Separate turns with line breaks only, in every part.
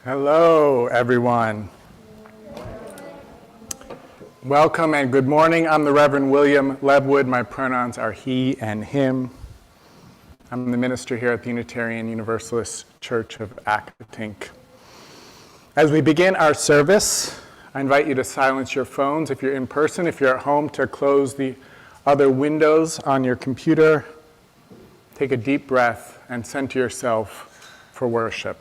Hello, everyone. Welcome and good morning. I'm the Reverend William Levwood. My pronouns are he and him. I'm the minister here at the Unitarian Universalist Church of Accotink. As we begin our service, I invite you to silence your phones if you're in person. If you're at home, to close the other windows on your computer. Take a deep breath and center yourself for worship.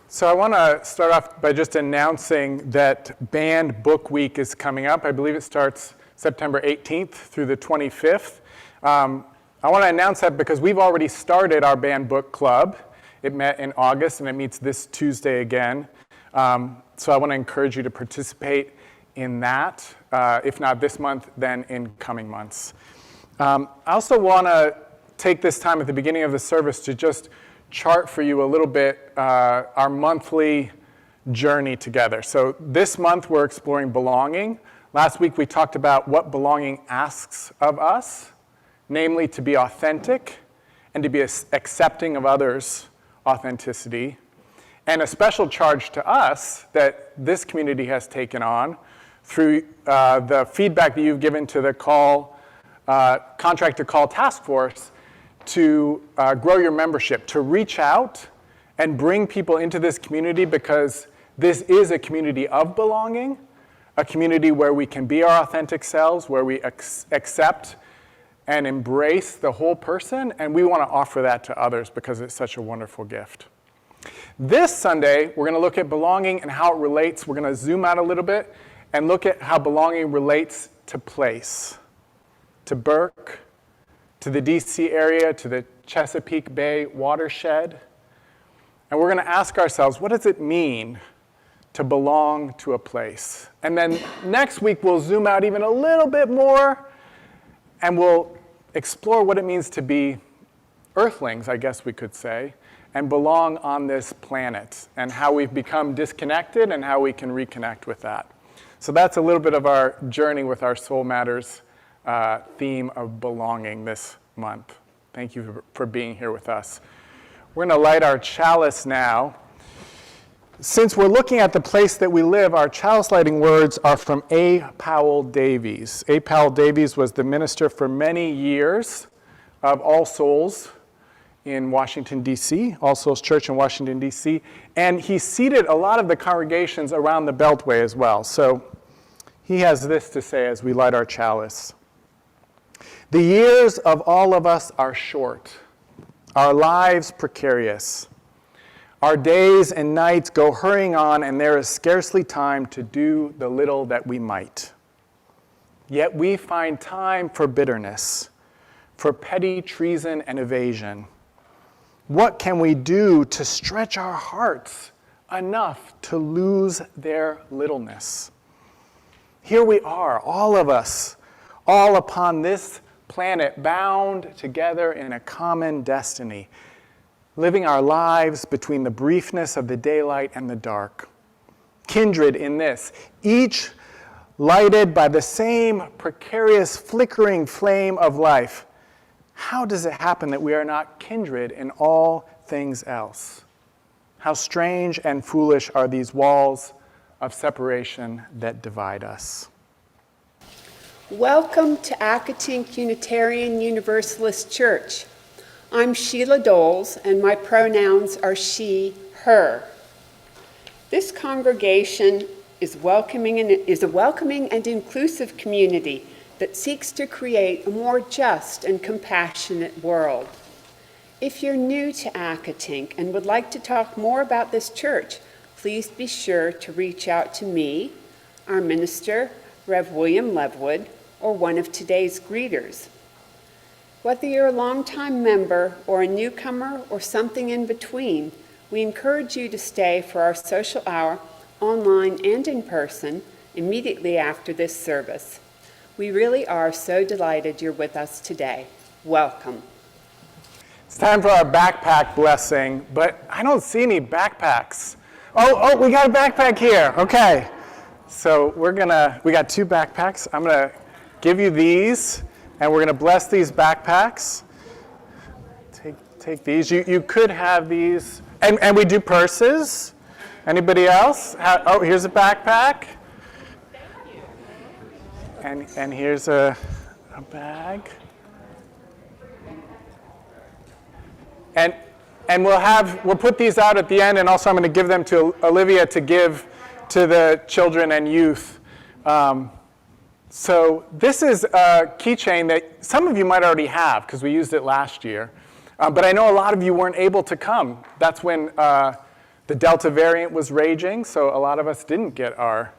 So I want to start off by just announcing that Banned Book Week is coming up. I believe it starts September 18th through the 25th. I want to announce that because we've already started our Banned Book Club. It met in August and it meets this Tuesday again. So I want to encourage you to participate in that, if not this month, then in coming months. I also want to take this time at the beginning of the service to just chart for you a little bit our monthly journey together. So this month we're exploring belonging. Last week we talked about what belonging asks of us, namely to be authentic and to be accepting of others' authenticity, and a special charge to us that this community has taken on through the feedback that you've given to the contract to call task force to grow your membership, to reach out and bring people into this community, because this is a community of belonging, a community where we can be our authentic selves, where we accept and embrace the whole person, and we want to offer that to others because it's such a wonderful gift. This Sunday, we're going to look at belonging and how it relates. We're going to zoom out a little bit and look at how belonging relates to place, to Burke, to the DC area, to the Chesapeake Bay watershed. And we're going to ask ourselves, what does it mean to belong to a place? And then next week, we'll zoom out even a little bit more, and we'll explore what it means to be earthlings, I guess we could say, and belong on this planet, and how we've become disconnected and how we can reconnect with that. So that's a little bit of our journey with our Soul Matters theme of belonging this month. Thank you for being here with us. We're going to light our chalice now. Since we're looking at the place that we live, our chalice lighting words are from A. Powell Davies. A. Powell Davies was the minister for many years of All Souls in Washington, D.C., All Souls Church in Washington, D.C., and he seated a lot of the congregations around the Beltway as well. So he has this to say as we light our chalice. The years of all of us are short, our lives precarious. Our days and nights go hurrying on, and there is scarcely time to do the little that we might. Yet we find time for bitterness, for petty treason and evasion. What can we do to stretch our hearts enough to lose their littleness? Here we are, all of us, all upon this planet, bound together in a common destiny, living our lives between the briefness of the daylight and the dark. Kindred in this, each lighted by the same precarious flickering flame of life. How does it happen that we are not kindred in all things else? How strange and foolish are these walls of separation that divide us.
Welcome to Accotink Unitarian Universalist Church. I'm Sheila Doles, and my pronouns are she, her. This congregation is a welcoming and inclusive community that seeks to create a more just and compassionate world. If you're new to Accotink and would like to talk more about this church, please be sure to reach out to me, our minister, Rev. William Levwood, or one of today's greeters. Whether you're a longtime member or a newcomer or something in between, we encourage you to stay for our social hour, online and in person, immediately after this service. We really are so delighted you're with us today. Welcome.
It's time for our backpack blessing, but I don't see any backpacks. Oh, we got a backpack here. Okay. So we got two backpacks. I'm going to give you these. And we're going to bless these backpacks. Take these. You could have these. And we do purses. Anybody else? Oh, here's a backpack. And here's a bag. And we'll put these out at the end, and also I'm going to give them to Olivia to give to the children and youth. So this is a keychain that some of you might already have because we used it last year. But I know a lot of you weren't able to come. That's when the Delta variant was raging, so a lot of us didn't get our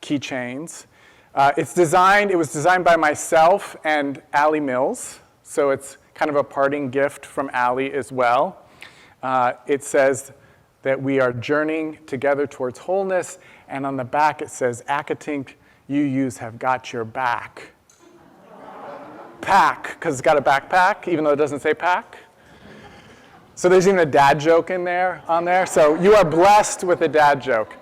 keychains. It was designed by myself and Allie Mills, so it's kind of a parting gift from Allie as well. It says that we are journeying together towards wholeness, and on the back it says, Accotink, UUs have got your back. Pack, because it's got a backpack, even though it doesn't say pack. So there's even a dad joke on there. So you are blessed with a dad joke.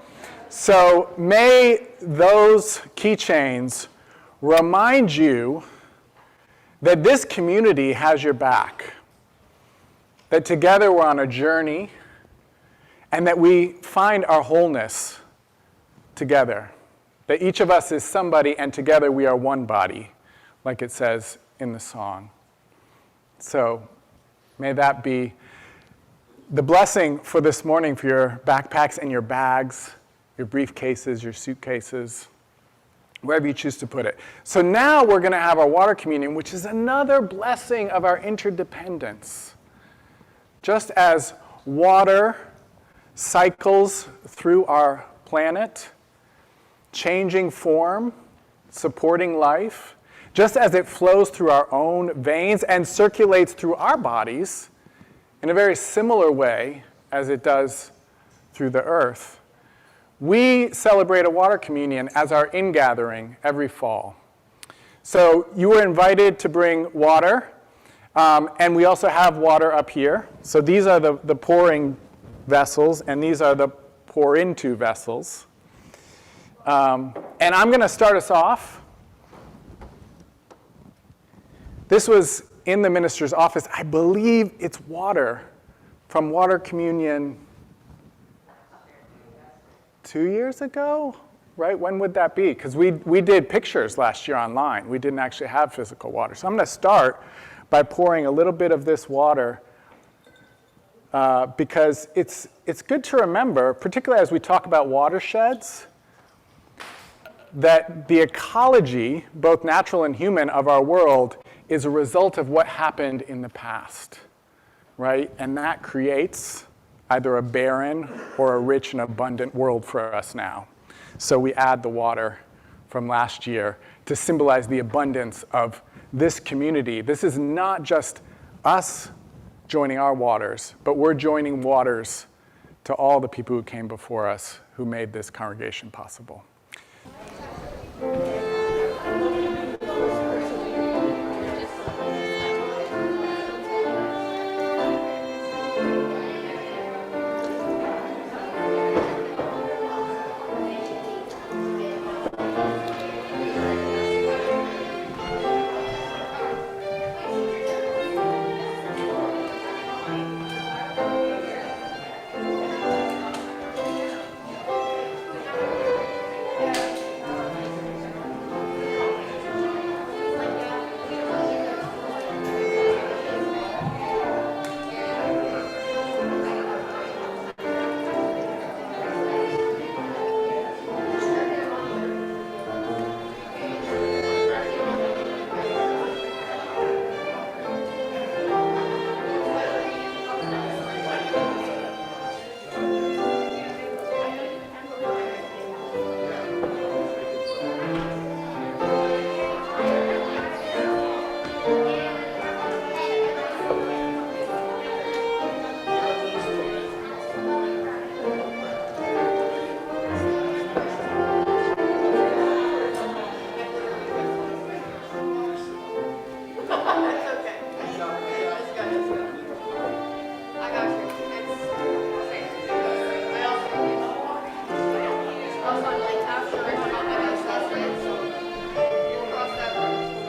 So may those keychains remind you that this community has your back, that together we're on a journey, and that we find our wholeness together, that each of us is somebody, and together we are one body, like it says in the song. So may that be the blessing for this morning for your backpacks and your bags, your briefcases, your suitcases, wherever you choose to put it. So now we're going to have our water communion, which is another blessing of our interdependence. Just as water cycles through our planet, changing form, supporting life, just as it flows through our own veins and circulates through our bodies in a very similar way as it does through the earth, we celebrate a water communion as our ingathering every fall. So you were invited to bring water, and we also have water up here. So these are the pouring vessels, and these are the pour into vessels. And I'm going to start us off. This was in the minister's office. I believe it's water from water communion 2 years ago, right? When would that be? Because we did pictures last year online. We didn't actually have physical water. So I'm going to start by pouring a little bit of this water because it's good to remember, particularly as we talk about watersheds, that the ecology, both natural and human, of our world is a result of what happened in the past, right? And that creates either a barren or a rich and abundant world for us now. So we add the water from last year to symbolize the abundance of this community. This is not just us joining our waters, but we're joining waters to all the people who came before us who made this congregation possible.
Cross that road.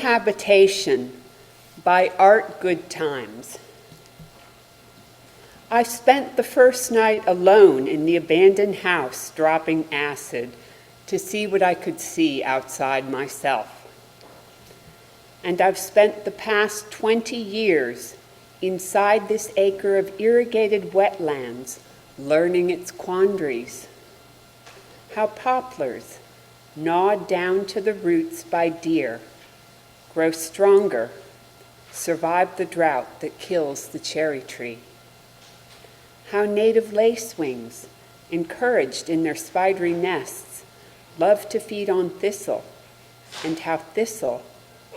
Cohabitation by Art Goodtimes. I spent the first night alone in the abandoned house dropping acid to see what I could see outside myself. And I've spent the past 20 years inside this acre of irrigated wetlands learning its quandaries. How poplars, gnawed down to the roots by deer, grow stronger, survive the drought that kills the cherry tree. How native lacewings, encouraged in their spidery nests, love to feed on thistle, and how thistle,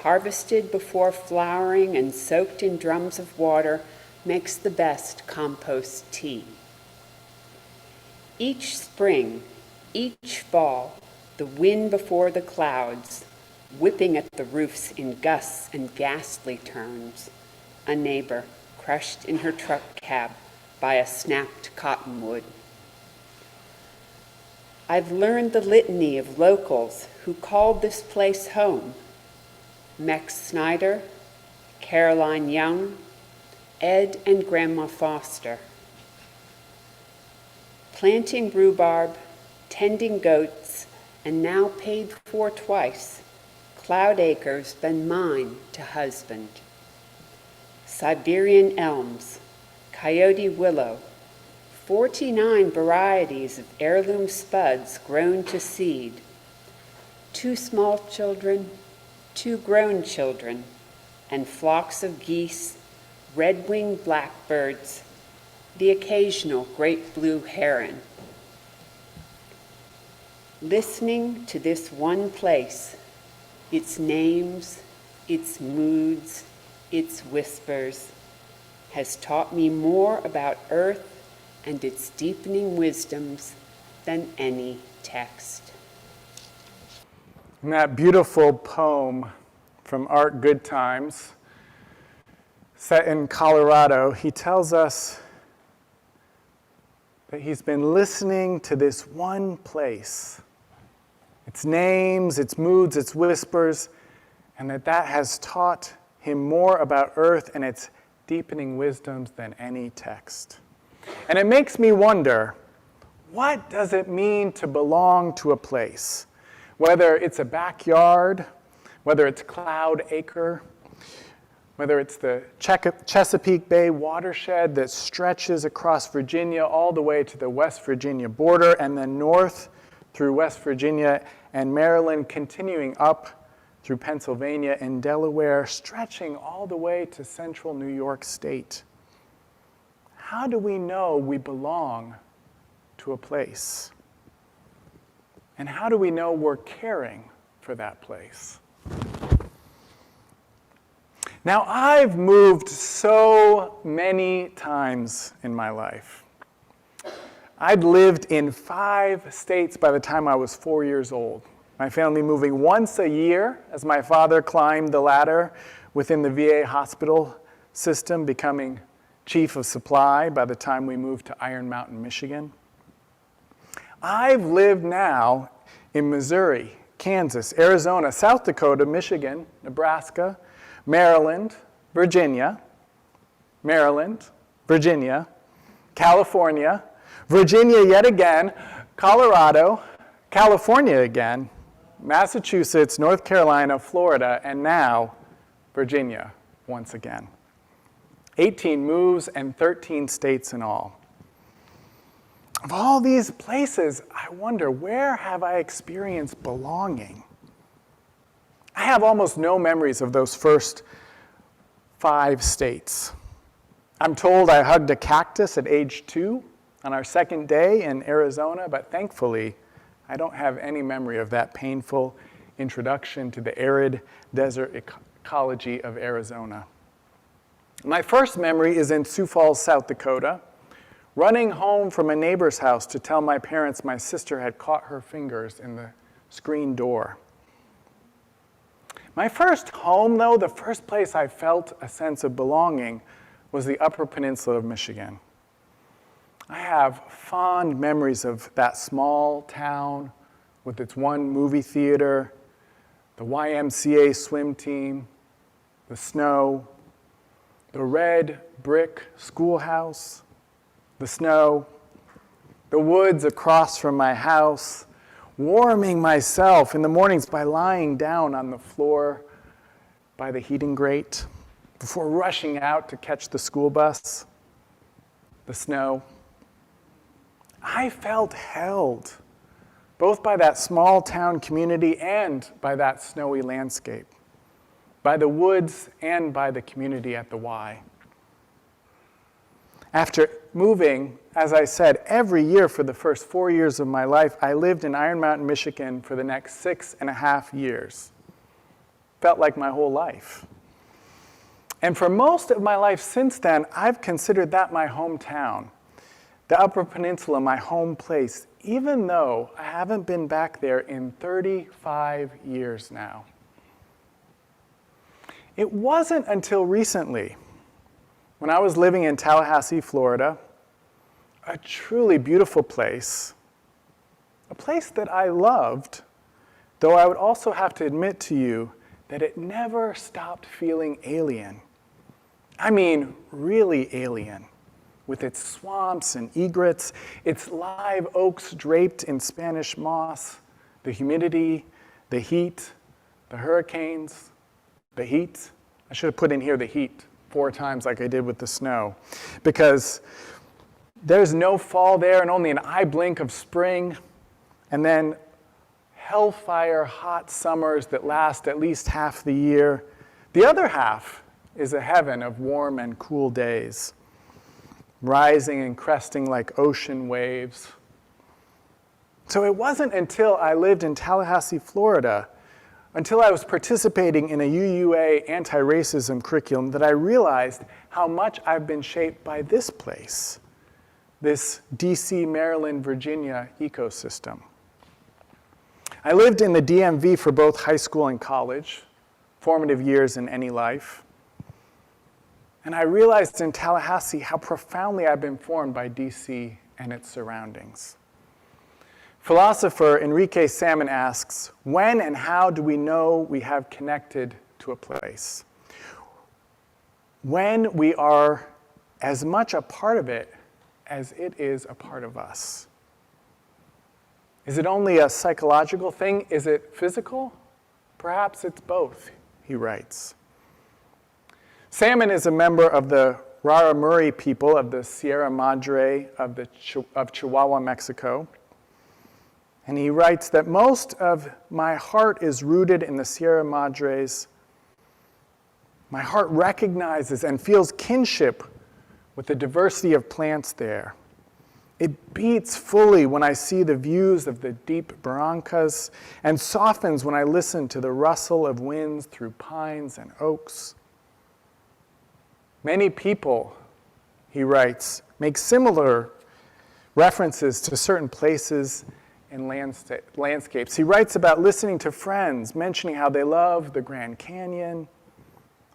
harvested before flowering and soaked in drums of water, makes the best compost tea. Each spring, each fall, the wind before the clouds, whipping at the roofs in gusts and ghastly turns, a neighbor crushed in her truck cab by a snapped cottonwood. I've learned the litany of locals who called this place home: Mex Snyder, Caroline Young, Ed and Grandma Foster. Planting rhubarb, tending goats, and now paid for twice, Cloud Acre's been mine to husband. Siberian elms, coyote willow, 49 varieties of heirloom spuds grown to seed, 2 small children, 2 grown children, and flocks of geese, red-winged blackbirds, the occasional great blue heron. Listening to this one place, its names, its moods, its whispers, has taught me more about Earth and its deepening wisdoms than any text.
And that beautiful poem from Art Goodtimes, set in Colorado, he tells us that he's been listening to this one place, its names, its moods, its whispers, and that has taught him more about Earth and its deepening wisdoms than any text. And it makes me wonder, what does it mean to belong to a place? Whether it's a backyard, whether it's Cloud Acre, whether it's the Chesapeake Bay watershed that stretches across Virginia all the way to the West Virginia border, and then north through West Virginia and Maryland, continuing up through Pennsylvania and Delaware, stretching all the way to central New York State. How do we know we belong to a place? And how do we know we're caring for that place? Now, I've moved so many times in my life. I'd lived in 5 states by the time I was 4 years old. My family moving once a year as my father climbed the ladder within the VA hospital system, becoming chief of supply by the time we moved to Iron Mountain, Michigan. I've lived now in Missouri, Kansas, Arizona, South Dakota, Michigan, Nebraska, Maryland, Virginia, California, Virginia yet again, Colorado, California again, Massachusetts, North Carolina, Florida, and now Virginia once again. 18 moves and 13 states in all. Of all these places, I wonder, where have I experienced belonging? I have almost no memories of those first 5 states. I'm told I hugged a cactus at age 2 on our second day in Arizona, but thankfully, I don't have any memory of that painful introduction to the arid desert ecology of Arizona. My first memory is in Sioux Falls, South Dakota, running home from a neighbor's house to tell my parents my sister had caught her fingers in the screen door. My first home, though, the first place I felt a sense of belonging, was the Upper Peninsula of Michigan. I have fond memories of that small town with its one movie theater, the YMCA swim team, the snow, the red brick schoolhouse, the snow, the woods across from my house, warming myself in the mornings by lying down on the floor by the heating grate before rushing out to catch the school bus, the snow. I felt held, both by that small town community and by that snowy landscape, by the woods and by the community at the Y. After moving, as I said, every year for the first 4 years of my life, I lived in Iron Mountain, Michigan for the next 6.5 years. Felt like my whole life. And for most of my life since then, I've considered that my hometown, the Upper Peninsula, my home place, even though I haven't been back there in 35 years now. It wasn't until recently, when I was living in Tallahassee, Florida, a truly beautiful place, a place that I loved, though I would also have to admit to you that it never stopped feeling alien. I mean, really alien, with its swamps and egrets, its live oaks draped in Spanish moss, the humidity, the heat, the hurricanes, the heat. I should have put in here the heat 4 times like I did with the snow, because there's no fall there and only an eye blink of spring, and then hellfire hot summers that last at least half the year. The other half is a heaven of warm and cool days, rising and cresting like ocean waves. So it wasn't until I lived in Tallahassee, Florida, until I was participating in a UUA anti-racism curriculum, that I realized how much I've been shaped by this place, this DC, Maryland, Virginia ecosystem. I lived in the DMV for both high school and college, formative years in any life. And I realized in Tallahassee how profoundly I've been formed by DC and its surroundings. Philosopher Enrique Salmon asks, when and how do we know we have connected to a place? When we are as much a part of it as it is a part of us. Is it only a psychological thing? Is it physical? Perhaps it's both, he writes. Salmon is a member of the Raramuri people of the Sierra Madre of Chihuahua, Mexico. And he writes that most of my heart is rooted in the Sierra Madres. My heart recognizes and feels kinship with the diversity of plants there. It beats fully when I see the views of the deep barrancas and softens when I listen to the rustle of winds through pines and oaks. Many people, he writes, make similar references to certain places and landscapes. He writes about listening to friends, mentioning how they love the Grand Canyon,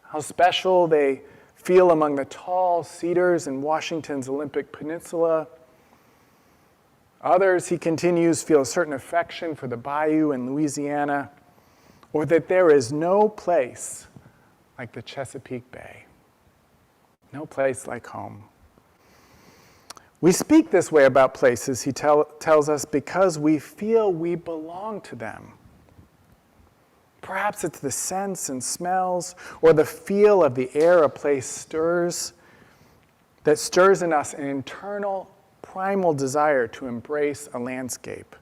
how special they feel among the tall cedars in Washington's Olympic Peninsula. Others, he continues, feel a certain affection for the bayou in Louisiana, or that there is no place like the Chesapeake Bay. No place like home. We speak this way about places, he tells us, because we feel we belong to them. Perhaps it's the scents and smells or the feel of the air a place stirs that stirs in us an internal, primal desire to embrace a landscape,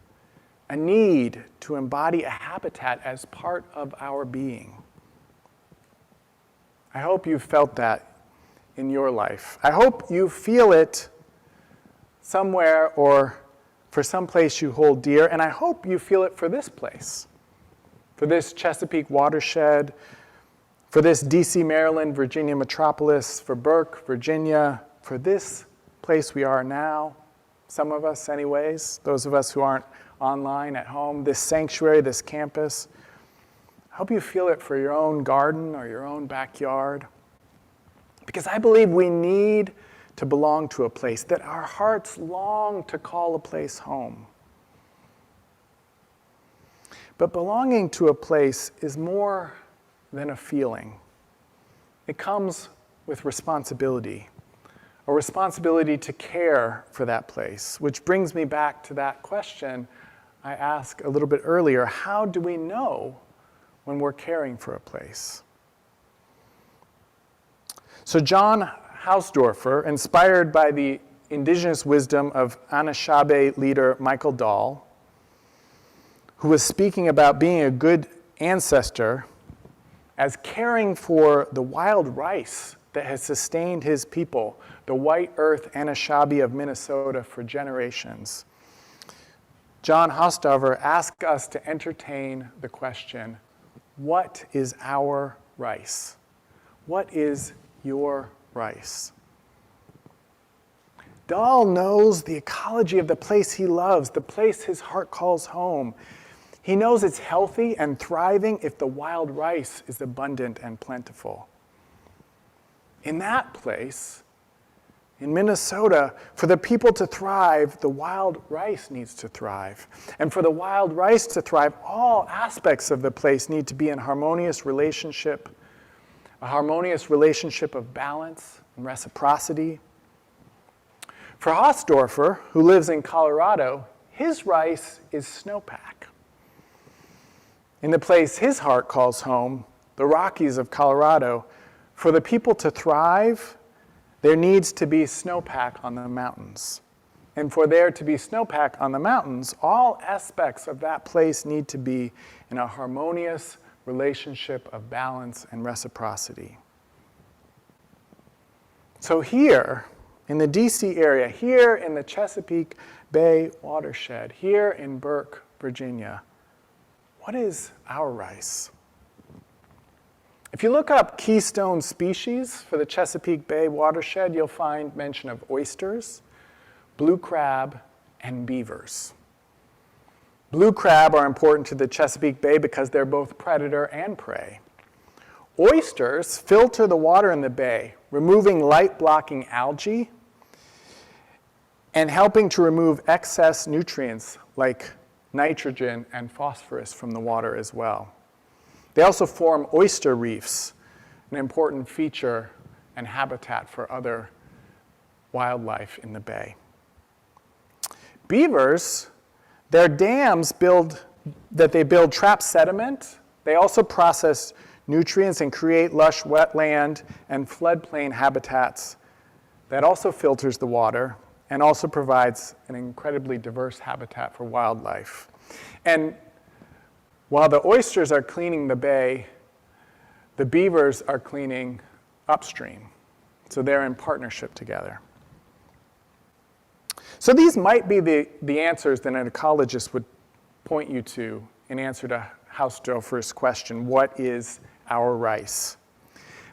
a need to embody a habitat as part of our being. I hope you've felt that in your life. I hope you feel it somewhere or for some place you hold dear, and I hope you feel it for this place, for this Chesapeake watershed, for this DC, Maryland, Virginia metropolis, for Burke, Virginia, for this place we are now, some of us anyways, those of us who aren't online at home, this sanctuary, this campus. I hope you feel it for your own garden or your own backyard. Because I believe we need to belong to a place, that our hearts long to call a place home. But belonging to a place is more than a feeling. It comes with responsibility, a responsibility to care for that place, which brings me back to that question I asked a little bit earlier. How do we know when we're caring for a place? So John Hausdorfer, inspired by the indigenous wisdom of Anishinaabe leader Michael Dahl, who was speaking about being a good ancestor as caring for the wild rice that has sustained his people, the white earth Anishinaabe of Minnesota for generations. John Hausdorfer asked us to entertain the question, what is our rice? What is your rice? Dahl knows the ecology of the place he loves, the place his heart calls home. He knows it's healthy and thriving if the wild rice is abundant and plentiful. In that place, in Minnesota, for the people to thrive, the wild rice needs to thrive. And for the wild rice to thrive, all aspects of the place need to be in harmonious relationship, a harmonious relationship of balance and reciprocity. For Hausdorfer, who lives in Colorado, his rice is snowpack. In the place his heart calls home, the Rockies of Colorado, for the people to thrive, there needs to be snowpack on the mountains. And for there to be snowpack on the mountains, all aspects of that place need to be in a harmonious relationship of balance and reciprocity. So here, in the DC area, here in the Chesapeake Bay watershed, here in Burke, Virginia, what is our rice? If you look up keystone species for the Chesapeake Bay watershed, you'll find mention of oysters, blue crab, and beavers. Blue crab are important to the Chesapeake Bay because they're both predator and prey. Oysters filter the water in the bay, removing light-blocking algae and helping to remove excess nutrients like nitrogen and phosphorus from the water as well. They also form oyster reefs, an important feature and habitat for other wildlife in the bay. Beavers, their dams that they build trap sediment. They also process nutrients and create lush wetland and floodplain habitats that also filters the water and also provides an incredibly diverse habitat for wildlife. And while the oysters are cleaning the bay, the beavers are cleaning upstream. So they're in partnership together. So these might be the answers that an ecologist would point you to in answer to Hausdorfer's question, what is our rice?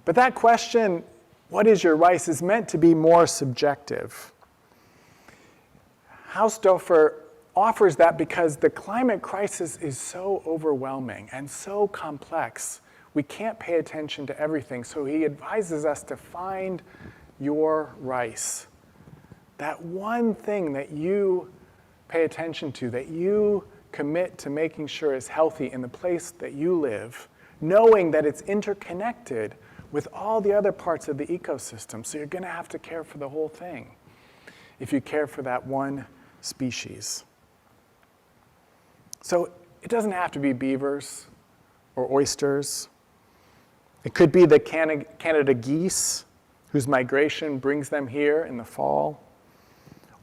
But that question, what is your rice, is meant to be more subjective. Hausdorfer offers that because the climate crisis is so overwhelming and so complex, we can't pay attention to everything. So he advises us to find your rice. That one thing that you pay attention to, that you commit to making sure is healthy in the place that you live, knowing that it's interconnected with all the other parts of the ecosystem. So you're going to have to care for the whole thing if you care for that one species. So it doesn't have to be beavers or oysters. It could be the Canada geese, whose migration brings them here in the fall,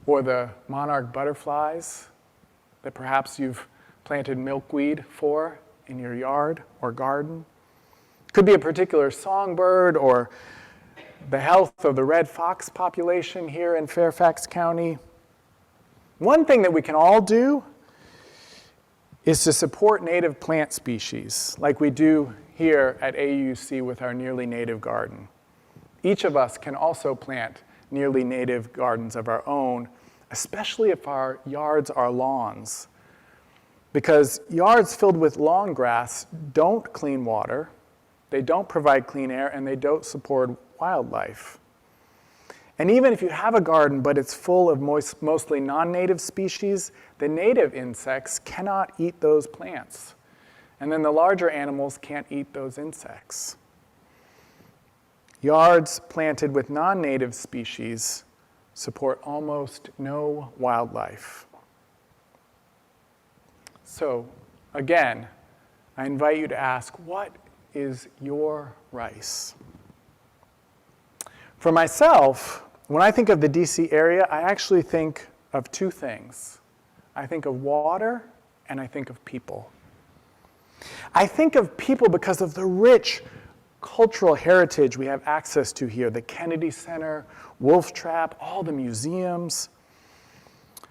or the monarch butterflies that perhaps you've planted milkweed for in your yard or garden. It could be a particular songbird or the health of the red fox population here in Fairfax County. One thing that we can all do is to support native plant species like we do here at AUUC with our Nearly Native Garden. Each of us can also plant nearly native gardens of our own, especially if our yards are lawns. Because yards filled with lawn grass don't clean water, they don't provide clean air, and they don't support wildlife. And even if you have a garden, but it's full of mostly non-native species, the native insects cannot eat those plants and then the larger animals can't eat those insects. Yards planted with non-native species support almost no wildlife. So, again, I invite you to ask, what is your rice? For myself, when I think of the DC area, I actually think of two things. I think of water and I think of people. I think of people because of the rich cultural heritage we have access to here, the Kennedy Center, Wolf Trap, all the museums.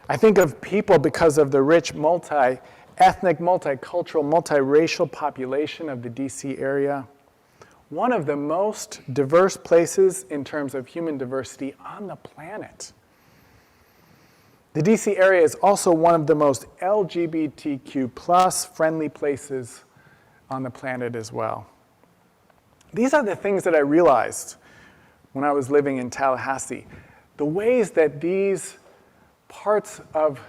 I think of people because of the rich multi-ethnic, multicultural, multiracial population of the DC area. One of the most diverse places in terms of human diversity on the planet. The DC area is also one of the most LGBTQ+ friendly places on the planet as well. These are the things that I realized when I was living in Tallahassee. The ways that these parts of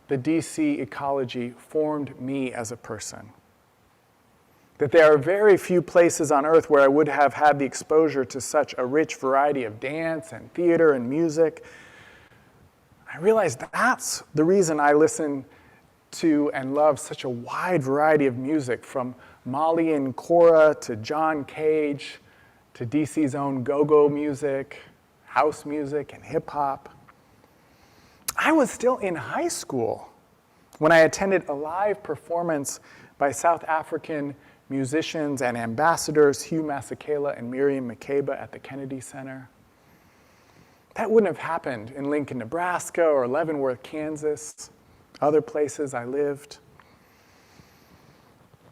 the DC ecology formed me as a person. That there are very few places on earth where I would have had the exposure to such a rich variety of dance and theater and music. I realized that's the reason I listen to and love such a wide variety of music, from Molly and Cora to John Cage to DC's own go-go music, house music, and hip-hop. I was still in high school when I attended a live performance by South African musicians and ambassadors Hugh Masekela and Miriam Makeba at the Kennedy Center. That wouldn't have happened in Lincoln, Nebraska, or Leavenworth, Kansas, other places I lived.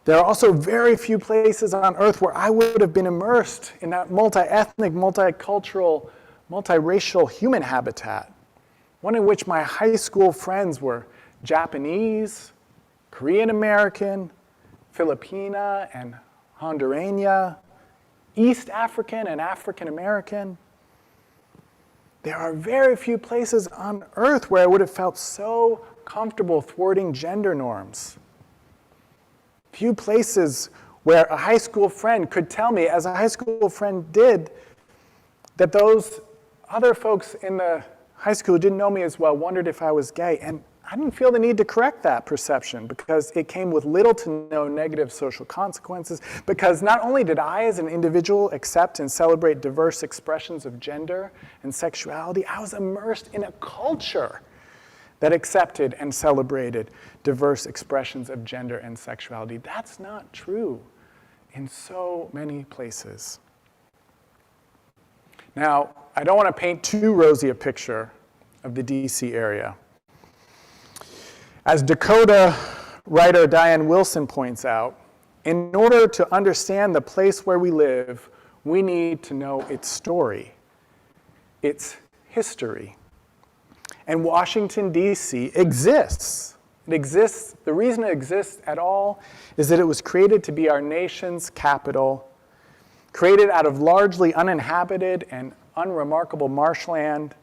There are also very few places on earth where I would have been immersed in that multi-ethnic, multicultural, multiracial human habitat, one in which my high school friends were Japanese, Korean American, Filipina and Hondureña, East African and African American. There are very few places on earth where I would have felt so comfortable thwarting gender norms. Few places where a high school friend could tell me, as a high school friend did, that those other folks in the high school who didn't know me as well wondered if I was gay. And I didn't feel the need to correct that perception because it came with little to no negative social consequences, because not only did I as an individual accept and celebrate diverse expressions of gender and sexuality, I was immersed in a culture that accepted and celebrated diverse expressions of gender and sexuality. That's not true in so many places. Now, I don't want to paint too rosy a picture of the DC area. As Dakota writer Diane Wilson points out, in order to understand the place where we live, we need to know its story, its history. And Washington, D.C. exists. It exists. The reason it exists at all is that it was created to be our nation's capital, created out of largely uninhabited and unremarkable marshland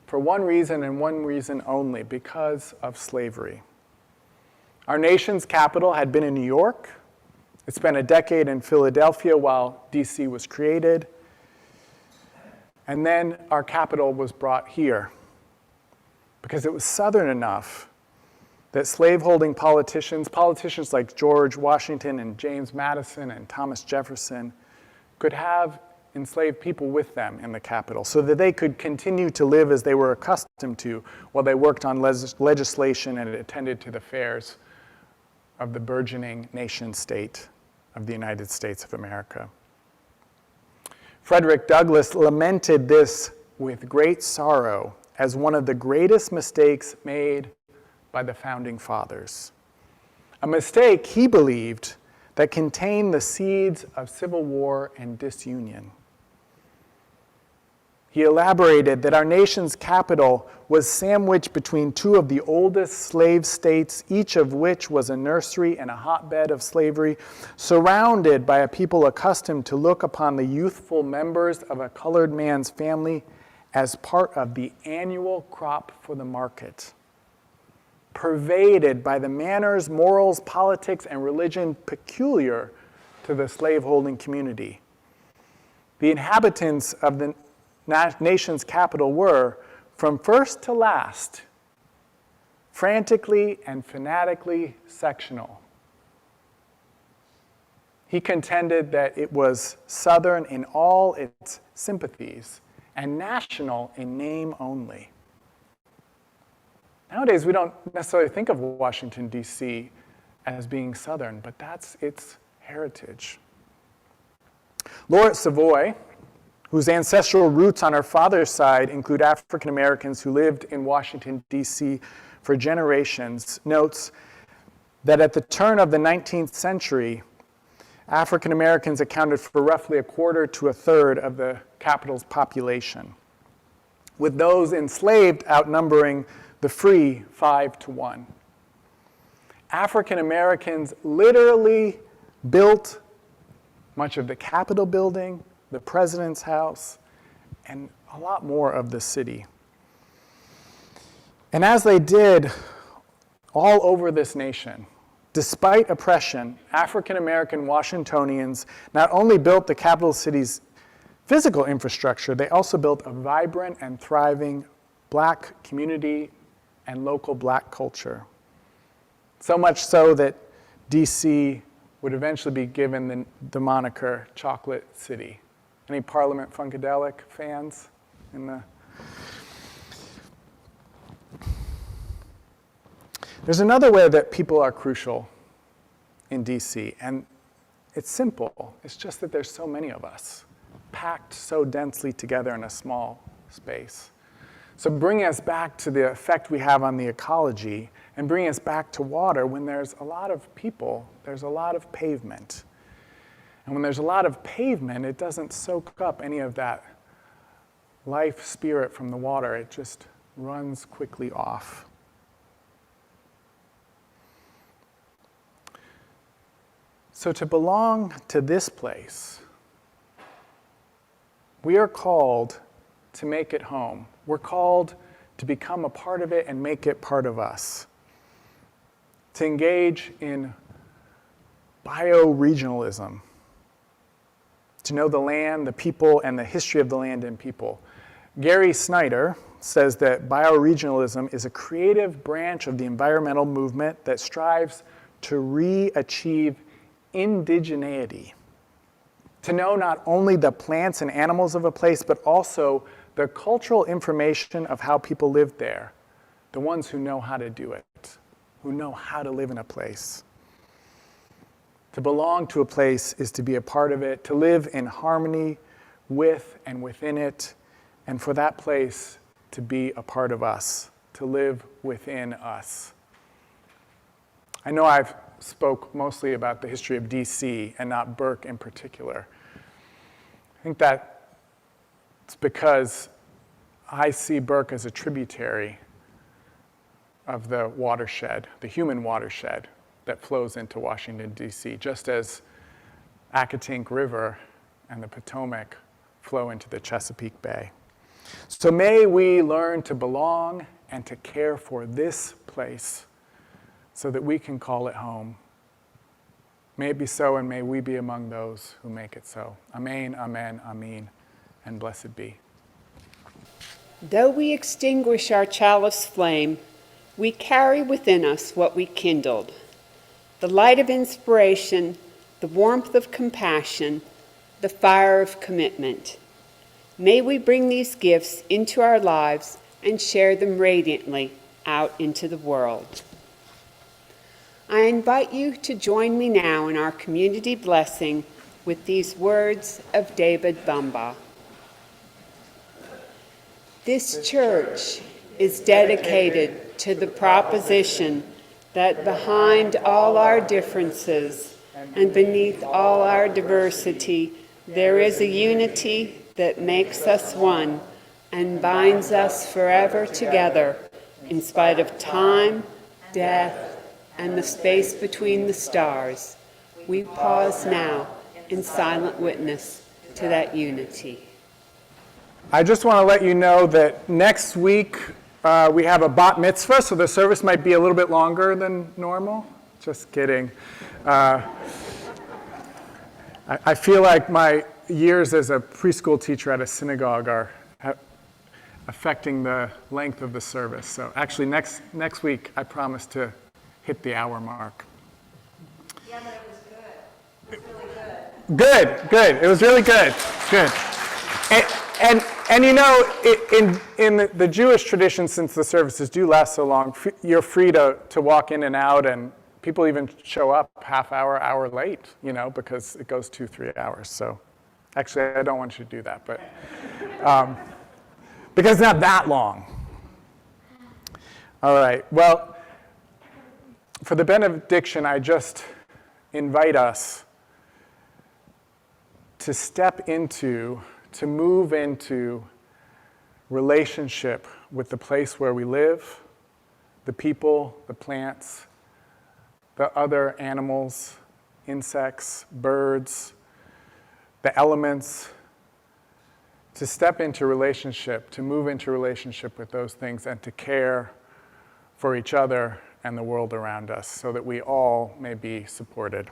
for one reason and one reason only, because of slavery. Our nation's capital had been in New York. It spent a decade in Philadelphia while D.C. was created. And then our capital was brought here because it was southern enough that slaveholding politicians like George Washington and James Madison and Thomas Jefferson, could have enslaved people with them in the capital so that they could continue to live as they were accustomed to while they worked on legislation and attended to the affairs of the burgeoning nation state of the United States of America. Frederick Douglass lamented this with great sorrow as one of the greatest mistakes made by the founding fathers. A mistake, he believed, that contained the seeds of civil war and disunion. He elaborated that our nation's capital was sandwiched between two of the oldest slave states, each of which was a nursery and a hotbed of slavery, surrounded by a people accustomed to look upon the youthful members of a colored man's family as part of the annual crop for the market, pervaded by the manners, morals, politics, and religion peculiar to the slaveholding community. The inhabitants of the nation's capital were, from first to last, frantically and fanatically sectional. He contended that it was Southern in all its sympathies and national in name only. Nowadays, we don't necessarily think of Washington, D.C. as being Southern, but that's its heritage. Laura Savoy, whose ancestral roots on her father's side include African Americans who lived in Washington, D.C. for generations, notes that at the turn of the 19th century, African Americans accounted for roughly a quarter to a third of the capital's population, with those enslaved outnumbering the free 5-1. African Americans literally built much of the Capitol building, the President's house, and a lot more of the city. And as they did all over this nation, despite oppression, African American Washingtonians not only built the capital city's physical infrastructure, they also built a vibrant and thriving Black community and local Black culture. So much so that D.C. would eventually be given the moniker Chocolate City. Any Parliament Funkadelic fans in the... There's another way that people are crucial in D.C., and it's simple. It's just that there's so many of us, packed so densely together in a small space. So bringing us back to the effect we have on the ecology, and bringing us back to water, when there's a lot of people, there's a lot of pavement. And when there's a lot of pavement, it doesn't soak up any of that life spirit from the water. It just runs quickly off. So to belong to this place, we are called to make it home. We're called to become a part of it and make it part of us. To engage in bioregionalism. To know the land, the people, and the history of the land and people. Gary Snyder says that bioregionalism is a creative branch of the environmental movement that strives to re-achieve indigeneity, to know not only the plants and animals of a place, but also the cultural information of how people lived there, the ones who know how to do it, who know how to live in a place. To belong to a place is to be a part of it, to live in harmony with and within it, and for that place to be a part of us, to live within us. I know I've spoke mostly about the history of D.C. and not Burke in particular. I think that's because I see Burke as a tributary of the watershed, the human watershed that flows into Washington, D.C., just as Accotink River and the Potomac flow into the Chesapeake Bay. So may we learn to belong and to care for this place so that we can call it home. May it be so, and may we be among those who make it so. Amen, amen, amen, and blessed be.
Though we extinguish our chalice flame, we carry within us what we kindled. The light of inspiration, the warmth of compassion, the fire of commitment. May we bring these gifts into our lives and share them radiantly out into the world. I invite you to join me now in our community blessing with these words of David Bumbaugh. This church is dedicated to the proposition that behind all our differences and beneath all our diversity, there is a unity that makes us one and binds us forever together in spite of time, death, and the space between the stars. We pause now in silent witness to that unity.
I just want to let you know that next week we have a bat mitzvah, so the service might be a little bit longer than normal. Just kidding. I feel like my years as a preschool teacher at a synagogue are affecting the length of the service. So actually next week I promise to hit the hour mark.
Yeah, but it was good. It was really good.
Good. It was really good. Good. And you know, in the Jewish tradition, since the services do last so long, you're free to walk in and out, and people even show up half hour late, you know, because it goes 2-3 hours. So actually, I don't want you to do that, but because it's not that long. All right. Well, for the benediction, I just invite us to step into, to move into relationship with the place where we live, the people, the plants, the other animals, insects, birds, the elements, to step into relationship, to move into relationship with those things, and to care for each other and the world around us so that we all may be supported.